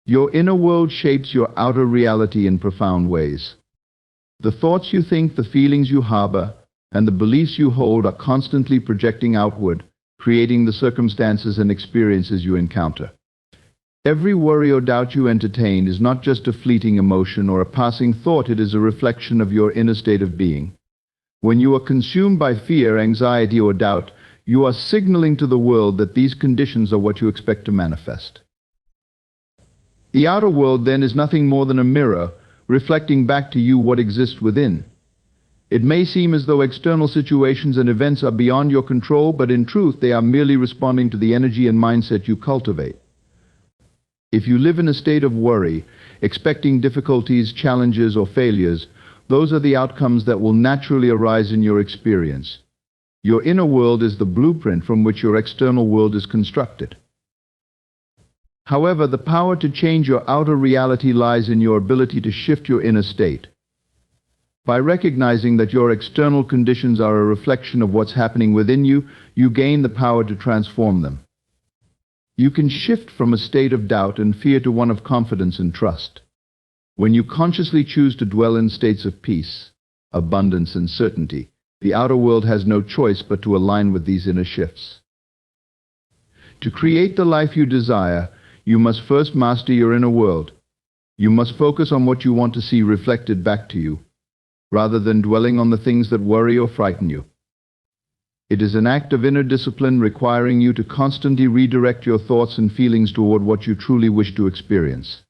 Your inner world shapes your outer reality in profound ways. The thoughts you think, the feelings you harbor, and the beliefs you hold are constantly projecting outward, creating the circumstances and experiences you encounter. Every worry or doubt you entertain is not just a fleeting emotion or a passing thought, it is a reflection of your inner state of being. When you are consumed by fear, anxiety, or doubt, you are signaling to the world that these conditions are what you expect to manifest. The outer world, then, is nothing more than a mirror, reflecting back to you what exists within. It may seem as though external situations and events are beyond your control, but in truth, they are merely responding to the energy and mindset you cultivate. If you live in a state of worry, expecting difficulties, challenges, or failures, those are the outcomes that will naturally arise in your experience. Your inner world is the blueprint from which your external world is constructed. However, the power to change your outer reality lies in your ability to shift your inner state. By recognizing that your external conditions are a reflection of what's happening within you, you gain the power to transform them. You can shift from a state of doubt and fear to one of confidence and trust. When you consciously choose to dwell in states of peace, abundance, and certainty, the outer world has no choice but to align with these inner shifts. To create the life you desire, you must first master your inner world. You must focus on what you want to see reflected back to you, rather than dwelling on the things that worry or frighten you. It is an act of inner discipline requiring you to constantly redirect your thoughts and feelings toward what you truly wish to experience.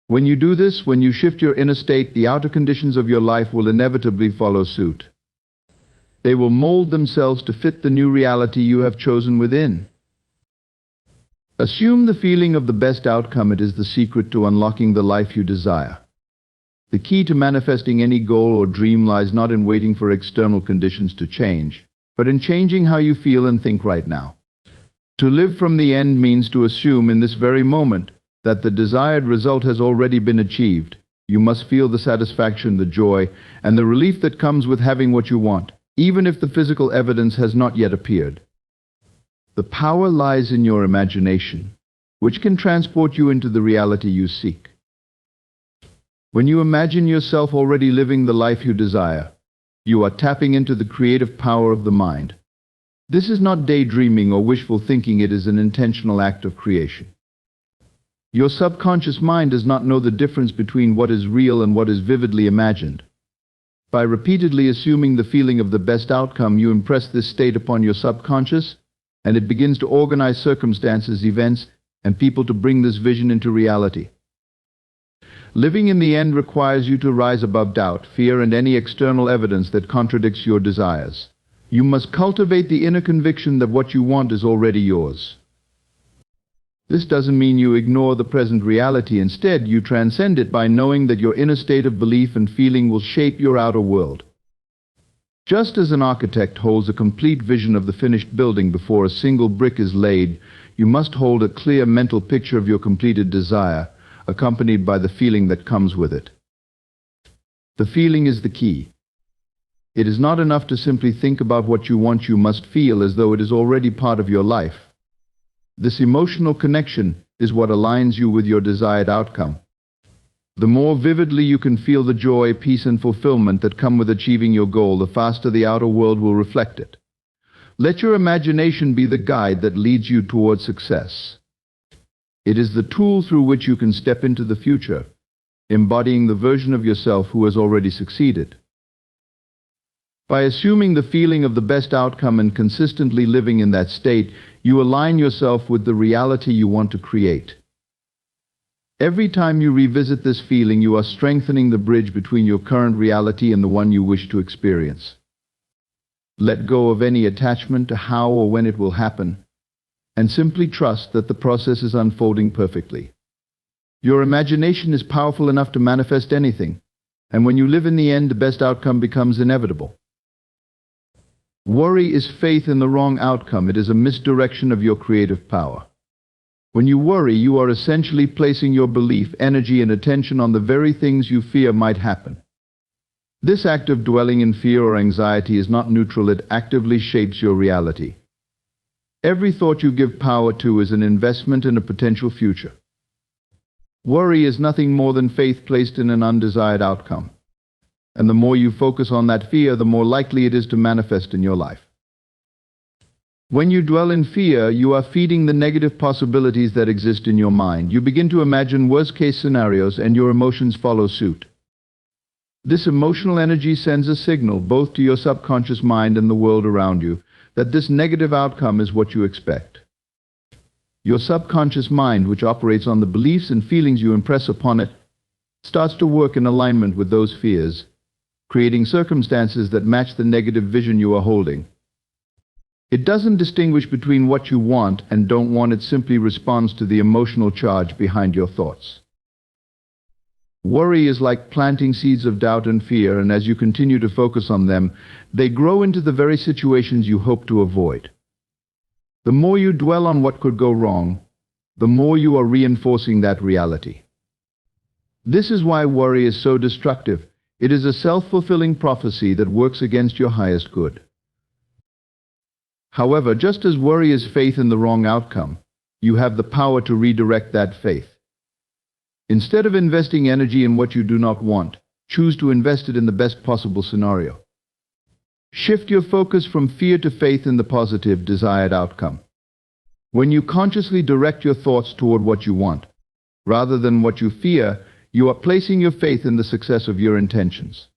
When you do this, when you shift your inner state, the outer conditions of your life will inevitably follow suit. They will mold themselves to fit the new reality you have chosen within. Assume the feeling of the best outcome. It is the secret to unlocking the life you desire. The key to manifesting any goal or dream lies not in waiting for external conditions to change, but in changing how you feel and think right now. To live from the end means to assume in this very moment that the desired result has already been achieved. You must feel the satisfaction, the joy, and the relief that comes with having what you want, even if the physical evidence has not yet appeared. The power lies in your imagination, which can transport you into the reality you seek. When you imagine yourself already living the life you desire, you are tapping into the creative power of the mind. This is not daydreaming or wishful thinking, it is an intentional act of creation. Your subconscious mind does not know the difference between what is real and what is vividly imagined. By repeatedly assuming the feeling of the best outcome, you impress this state upon your subconscious, and it begins to organize circumstances, events, and people to bring this vision into reality. Living in the end requires you to rise above doubt, fear, and any external evidence that contradicts your desires. You must cultivate the inner conviction that what you want is already yours. This doesn't mean you ignore the present reality. Instead, you transcend it by knowing that your inner state of belief and feeling will shape your outer world. Just as an architect holds a complete vision of the finished building before a single brick is laid, you must hold a clear mental picture of your completed desire, accompanied by the feeling that comes with it. The feeling is the key. It is not enough to simply think about what you want. You must feel as though it is already part of your life. This emotional connection is what aligns you with your desired outcome. The more vividly you can feel the joy, peace, and fulfillment that come with achieving your goal, the faster the outer world will reflect it. Let your imagination be the guide that leads you towards success. It is the tool through which you can step into the future, embodying the version of yourself who has already succeeded. By assuming the feeling of the best outcome and consistently living in that state, you align yourself with the reality you want to create. Every time you revisit this feeling, you are strengthening the bridge between your current reality and the one you wish to experience. Let go of any attachment to how or when it will happen, and simply trust that the process is unfolding perfectly. Your imagination is powerful enough to manifest anything, and when you live in the end, the best outcome becomes inevitable. Worry is faith in the wrong outcome. It is a misdirection of your creative power. When you worry, you are essentially placing your belief, energy, and attention on the very things you fear might happen. This act of dwelling in fear or anxiety is not neutral. It actively shapes your reality. Every thought you give power to is an investment in a potential future. Worry is nothing more than faith placed in an undesired outcome. And the more you focus on that fear, the more likely it is to manifest in your life. When you dwell in fear, you are feeding the negative possibilities that exist in your mind. You begin to imagine worst-case scenarios, and your emotions follow suit. This emotional energy sends a signal both to your subconscious mind and the world around you that this negative outcome is what you expect. Your subconscious mind, which operates on the beliefs and feelings you impress upon it, starts to work in alignment with those fears, creating circumstances that match the negative vision you are holding. It doesn't distinguish between what you want and don't want, it simply responds to the emotional charge behind your thoughts. Worry is like planting seeds of doubt and fear, and as you continue to focus on them, they grow into the very situations you hope to avoid. The more you dwell on what could go wrong, the more you are reinforcing that reality. This is why worry is so destructive. It is a self-fulfilling prophecy that works against your highest good. However, just as worry is faith in the wrong outcome, you have the power to redirect that faith. Instead of investing energy in what you do not want, choose to invest it in the best possible scenario. Shift your focus from fear to faith in the positive, desired outcome. When you consciously direct your thoughts toward what you want, rather than what you fear, you are placing your faith in the success of your intentions.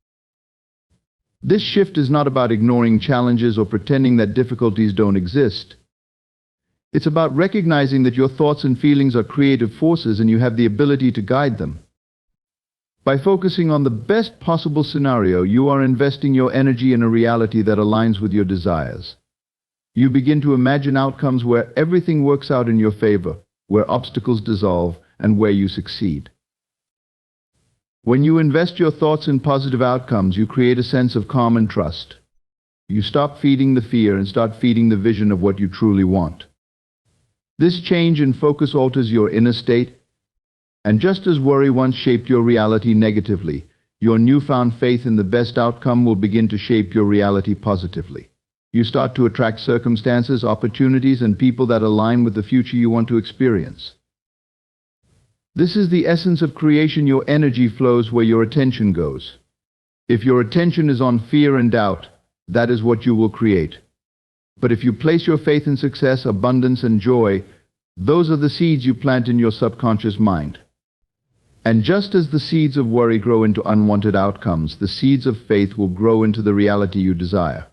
This shift is not about ignoring challenges or pretending that difficulties don't exist. It's about recognizing that your thoughts and feelings are creative forces and you have the ability to guide them. By focusing on the best possible scenario, you are investing your energy in a reality that aligns with your desires. You begin to imagine outcomes where everything works out in your favor, where obstacles dissolve, and where you succeed. When you invest your thoughts in positive outcomes, you create a sense of calm and trust. You stop feeding the fear and start feeding the vision of what you truly want. This change in focus alters your inner state, and just as worry once shaped your reality negatively, your newfound faith in the best outcome will begin to shape your reality positively. You start to attract circumstances, opportunities, and people that align with the future you want to experience. This is the essence of creation. Your energy flows where your attention goes. If your attention is on fear and doubt, that is what you will create. But if you place your faith in success, abundance, and joy, those are the seeds you plant in your subconscious mind. And just as the seeds of worry grow into unwanted outcomes, the seeds of faith will grow into the reality you desire.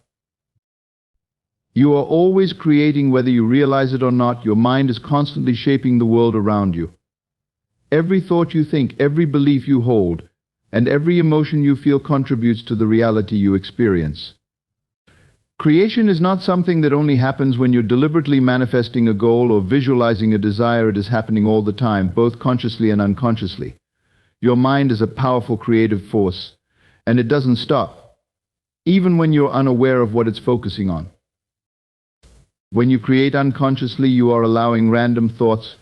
You are always creating, whether you realize it or not. Your mind is constantly shaping the world around you. Every thought you think, every belief you hold, and every emotion you feel contributes to the reality you experience. Creation is not something that only happens when you're deliberately manifesting a goal or visualizing a desire. It is happening all the time, both consciously and unconsciously. Your mind is a powerful creative force, and it doesn't stop, even when you're unaware of what it's focusing on. When you create unconsciously, you are allowing random thoughts,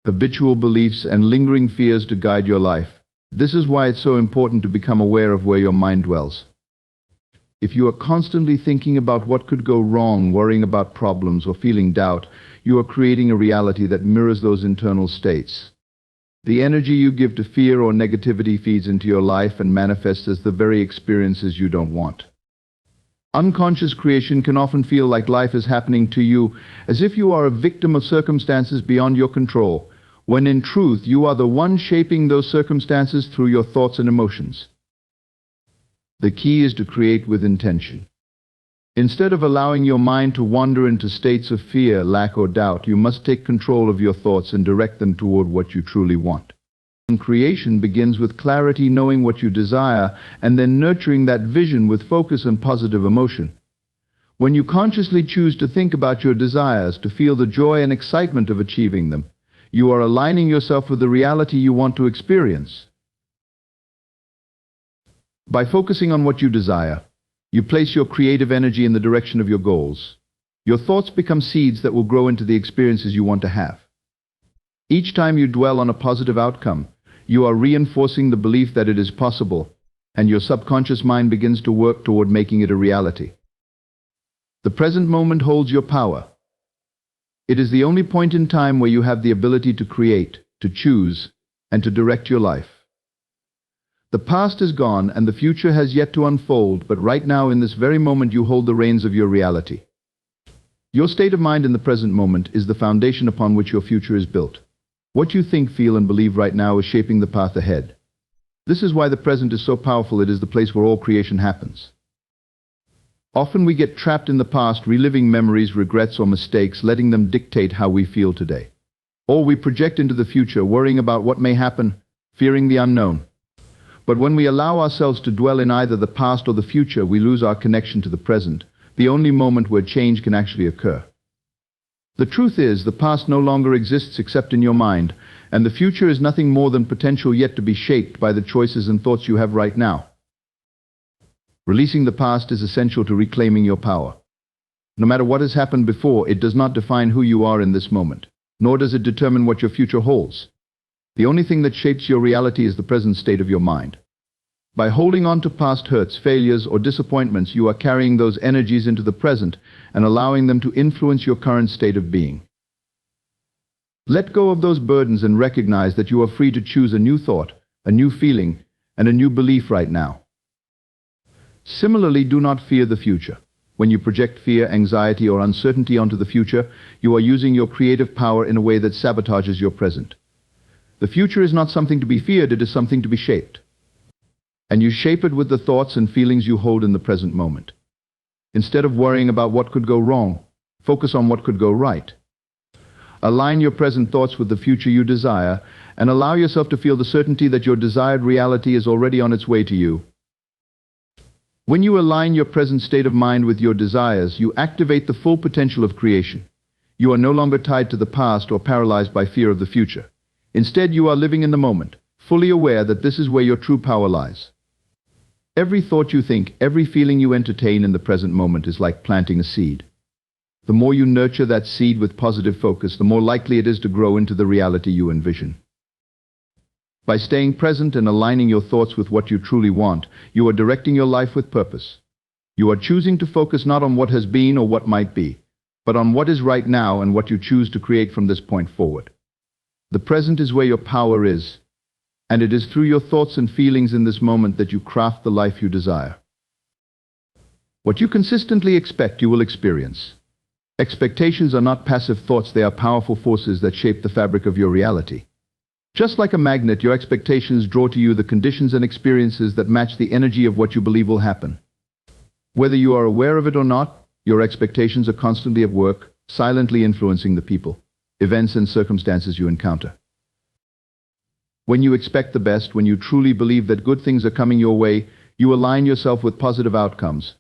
habitual beliefs, and lingering fears to guide your life. This is why it's so important to become aware of where your mind dwells. If you are constantly thinking about what could go wrong, worrying about problems, or feeling doubt, you are creating a reality that mirrors those internal states. The energy you give to fear or negativity feeds into your life and manifests as the very experiences you don't want. Unconscious creation can often feel like life is happening to you, as if you are a victim of circumstances beyond your control, when in truth you are the one shaping those circumstances through your thoughts and emotions. The key is to create with intention. Instead of allowing your mind to wander into states of fear, lack, or doubt, you must take control of your thoughts and direct them toward what you truly want. Creation begins with clarity, knowing what you desire, and then nurturing that vision with focus and positive emotion. When you consciously choose to think about your desires, to feel the joy and excitement of achieving them, you are aligning yourself with the reality you want to experience. By focusing on what you desire, you place your creative energy in the direction of your goals. Your thoughts become seeds that will grow into the experiences you want to have. Each time you dwell on a positive outcome, you are reinforcing the belief that it is possible, and your subconscious mind begins to work toward making it a reality. The present moment holds your power. It is the only point in time where you have the ability to create, to choose, and to direct your life. The past is gone and the future has yet to unfold, but right now in this very moment you hold the reins of your reality. Your state of mind in the present moment is the foundation upon which your future is built. What you think, feel, and believe right now is shaping the path ahead. This is why the present is so powerful. It is the place where all creation happens. Often we get trapped in the past, reliving memories, regrets, or mistakes, letting them dictate how we feel today. Or we project into the future, worrying about what may happen, fearing the unknown. But when we allow ourselves to dwell in either the past or the future, we lose our connection to the present, the only moment where change can actually occur. The truth is, the past no longer exists except in your mind, and the future is nothing more than potential yet to be shaped by the choices and thoughts you have right now. Releasing the past is essential to reclaiming your power. No matter what has happened before, it does not define who you are in this moment, nor does it determine what your future holds. The only thing that shapes your reality is the present state of your mind. By holding on to past hurts, failures, or disappointments, you are carrying those energies into the present and allowing them to influence your current state of being. Let go of those burdens and recognize that you are free to choose a new thought, a new feeling, and a new belief right now. Similarly, do not fear the future. When you project fear, anxiety, or uncertainty onto the future, you are using your creative power in a way that sabotages your present. The future is not something to be feared, it is something to be shaped. And you shape it with the thoughts and feelings you hold in the present moment. Instead of worrying about what could go wrong, focus on what could go right. Align your present thoughts with the future you desire, and allow yourself to feel the certainty that your desired reality is already on its way to you. When you align your present state of mind with your desires, you activate the full potential of creation. You are no longer tied to the past or paralyzed by fear of the future. Instead, you are living in the moment, fully aware that this is where your true power lies. Every thought you think, every feeling you entertain in the present moment is like planting a seed. The more you nurture that seed with positive focus, the more likely it is to grow into the reality you envision. By staying present and aligning your thoughts with what you truly want, you are directing your life with purpose. You are choosing to focus not on what has been or what might be, but on what is right now and what you choose to create from this point forward. The present is where your power is, and it is through your thoughts and feelings in this moment that you craft the life you desire. What you consistently expect, you will experience. Expectations are not passive thoughts, they are powerful forces that shape the fabric of your reality. Just like a magnet, your expectations draw to you the conditions and experiences that match the energy of what you believe will happen. Whether you are aware of it or not, your expectations are constantly at work, silently influencing the people, events, and circumstances you encounter. When you expect the best, when you truly believe that good things are coming your way, you align yourself with positive outcomes.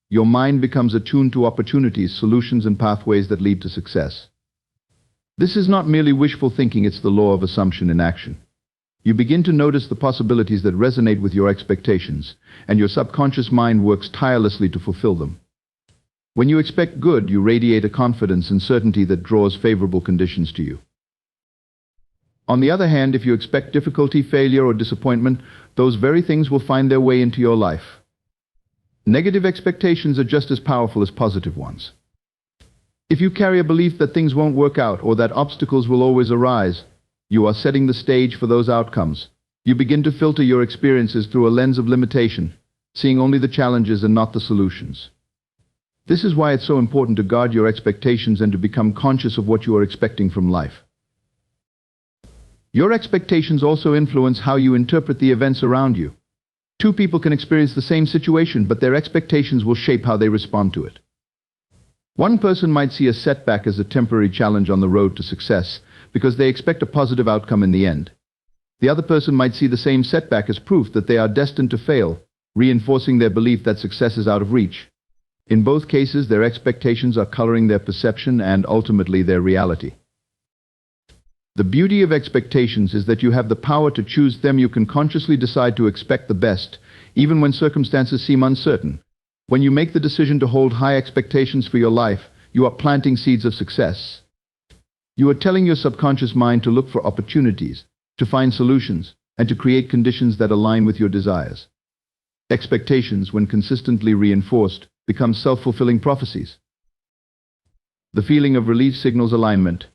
Your mind becomes attuned to opportunities, solutions, and pathways that lead to success. This is not merely wishful thinking, it's the law of assumption in action. You begin to notice the possibilities that resonate with your expectations, and your subconscious mind works tirelessly to fulfill them. When you expect good, you radiate a confidence and certainty that draws favorable conditions to you. On the other hand, if you expect difficulty, failure, or disappointment, those very things will find their way into your life. Negative expectations are just as powerful as positive ones. If you carry a belief that things won't work out or that obstacles will always arise, you are setting the stage for those outcomes. You begin to filter your experiences through a lens of limitation, seeing only the challenges and not the solutions. This is why it's so important to guard your expectations and to become conscious of what you are expecting from life. Your expectations also influence how you interpret the events around you. Two people can experience the same situation, but their expectations will shape how they respond to it. One person might see a setback as a temporary challenge on the road to success because they expect a positive outcome in the end. The other person might see the same setback as proof that they are destined to fail, reinforcing their belief that success is out of reach. In both cases, their expectations are coloring their perception and ultimately their reality. The beauty of expectations is that you have the power to choose them. You can consciously decide to expect the best, even when circumstances seem uncertain. When you make the decision to hold high expectations for your life, you are planting seeds of success. You are telling your subconscious mind to look for opportunities, to find solutions, and to create conditions that align with your desires. Expectations, when consistently reinforced, become self-fulfilling prophecies. The feeling of relief signals alignment.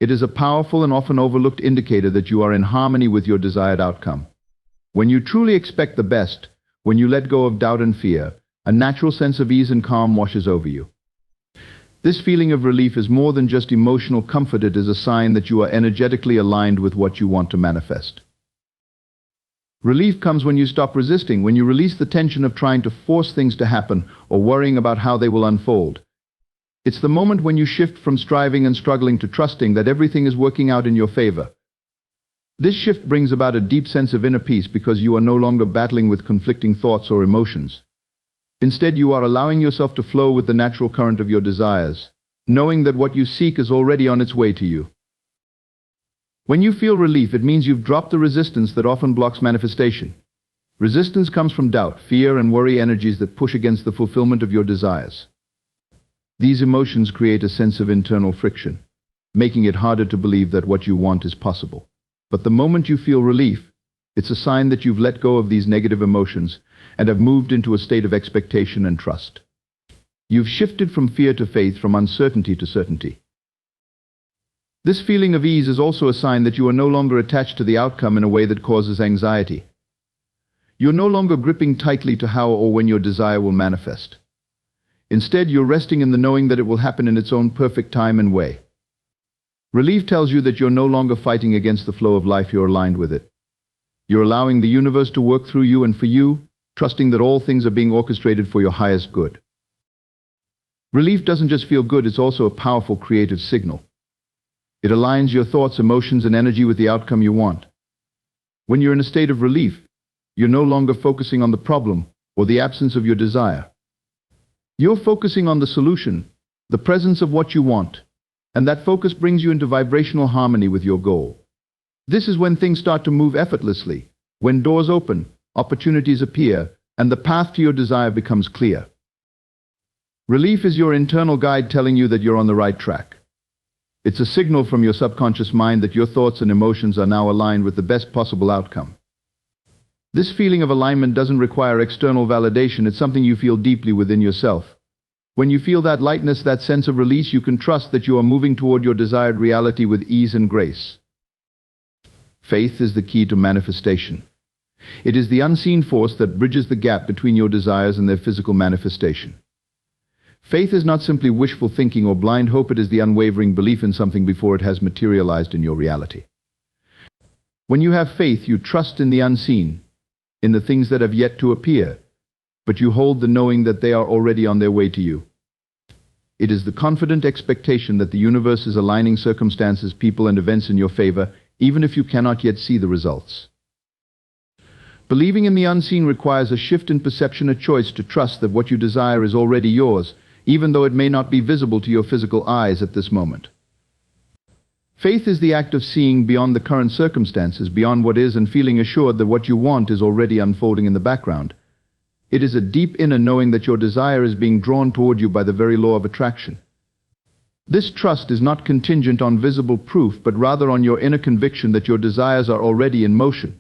It is a powerful and often overlooked indicator that you are in harmony with your desired outcome. When you truly expect the best, when you let go of doubt and fear, a natural sense of ease and calm washes over you. This feeling of relief is more than just emotional comfort. It is a sign that you are energetically aligned with what you want to manifest. Relief comes when you stop resisting, when you release the tension of trying to force things to happen or worrying about how they will unfold. It's the moment when you shift from striving and struggling to trusting that everything is working out in your favor. This shift brings about a deep sense of inner peace because you are no longer battling with conflicting thoughts or emotions. Instead, you are allowing yourself to flow with the natural current of your desires, knowing that what you seek is already on its way to you. When you feel relief, it means you've dropped the resistance that often blocks manifestation. Resistance comes from doubt, fear, and worry energies that push against the fulfillment of your desires. These emotions create a sense of internal friction, making it harder to believe that what you want is possible. But the moment you feel relief, it's a sign that you've let go of these negative emotions and have moved into a state of expectation and trust. You've shifted from fear to faith, from uncertainty to certainty. This feeling of ease is also a sign that you are no longer attached to the outcome in a way that causes anxiety. You're no longer gripping tightly to how or when your desire will manifest. Instead, you're resting in the knowing that it will happen in its own perfect time and way. Relief tells you that you're no longer fighting against the flow of life, you're aligned with it. You're allowing the universe to work through you and for you, trusting that all things are being orchestrated for your highest good. Relief doesn't just feel good, it's also a powerful creative signal. It aligns your thoughts, emotions, and energy with the outcome you want. When you're in a state of relief, you're no longer focusing on the problem or the absence of your desire. You're focusing on the solution, the presence of what you want, and that focus brings you into vibrational harmony with your goal. This is when things start to move effortlessly, when doors open, opportunities appear, and the path to your desire becomes clear. Relief is your internal guide telling you that you're on the right track. It's a signal from your subconscious mind that your thoughts and emotions are now aligned with the best possible outcome. This feeling of alignment doesn't require external validation, it's something you feel deeply within yourself. When you feel that lightness, that sense of release, you can trust that you are moving toward your desired reality with ease and grace. Faith is the key to manifestation. It is the unseen force that bridges the gap between your desires and their physical manifestation. Faith is not simply wishful thinking or blind hope, it is the unwavering belief in something before it has materialized in your reality. When you have faith, you trust in the unseen, in the things that have yet to appear, but you hold the knowing that they are already on their way to you. It is the confident expectation that the universe is aligning circumstances, people, and events in your favor, even if you cannot yet see the results. Believing in the unseen requires a shift in perception, a choice to trust that what you desire is already yours, even though it may not be visible to your physical eyes at this moment. Faith is the act of seeing beyond the current circumstances, beyond what is, and feeling assured that what you want is already unfolding in the background. It is a deep inner knowing that your desire is being drawn toward you by the very law of attraction. This trust is not contingent on visible proof, but rather on your inner conviction that your desires are already in motion.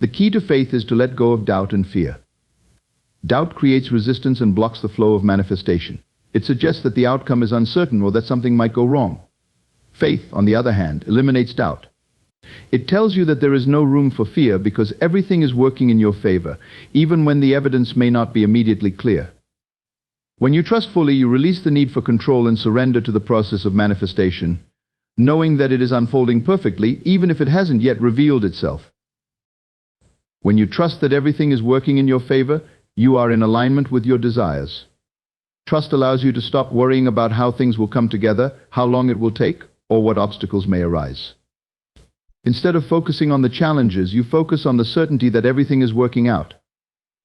The key to faith is to let go of doubt and fear. Doubt creates resistance and blocks the flow of manifestation. It suggests that the outcome is uncertain or that something might go wrong. Faith, on the other hand, eliminates doubt. It tells you that there is no room for fear because everything is working in your favor, even when the evidence may not be immediately clear. When you trust fully, you release the need for control and surrender to the process of manifestation, knowing that it is unfolding perfectly, even if it hasn't yet revealed itself. When you trust that everything is working in your favor, you are in alignment with your desires. Trust allows you to stop worrying about how things will come together, how long it will take, or what obstacles may arise. Instead of focusing on the challenges, you focus on the certainty that everything is working out.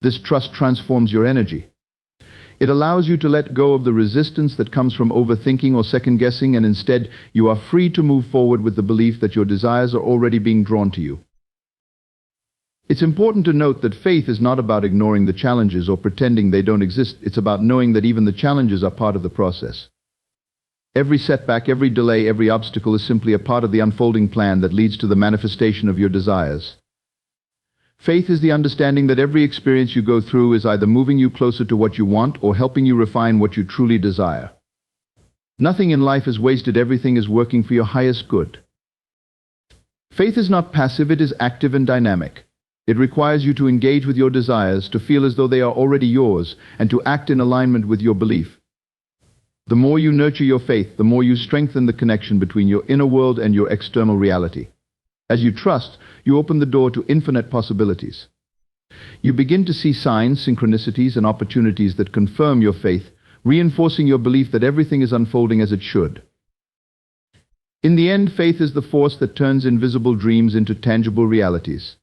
This trust transforms your energy. It allows you to let go of the resistance that comes from overthinking or second-guessing, and instead you are free to move forward with the belief that your desires are already being drawn to you. It's important to note that faith is not about ignoring the challenges or pretending they don't exist. It's about knowing that even the challenges are part of the process. Every setback, every delay, every obstacle is simply a part of the unfolding plan that leads to the manifestation of your desires. Faith is the understanding that every experience you go through is either moving you closer to what you want or helping you refine what you truly desire. Nothing in life is wasted, everything is working for your highest good. Faith is not passive, it is active and dynamic. It requires you to engage with your desires, to feel as though they are already yours, and to act in alignment with your belief. The more you nurture your faith, the more you strengthen the connection between your inner world and your external reality. As you trust, you open the door to infinite possibilities. You begin to see signs, synchronicities, and opportunities that confirm your faith, reinforcing your belief that everything is unfolding as it should. In the end, faith is the force that turns invisible dreams into tangible realities.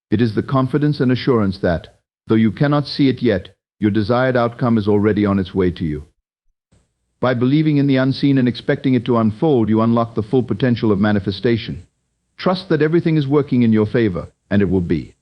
It is the confidence and assurance that, though you cannot see it yet, your desired outcome is already on its way to you. By believing in the unseen and expecting it to unfold, you unlock the full potential of manifestation. Trust that everything is working in your favor, and it will be.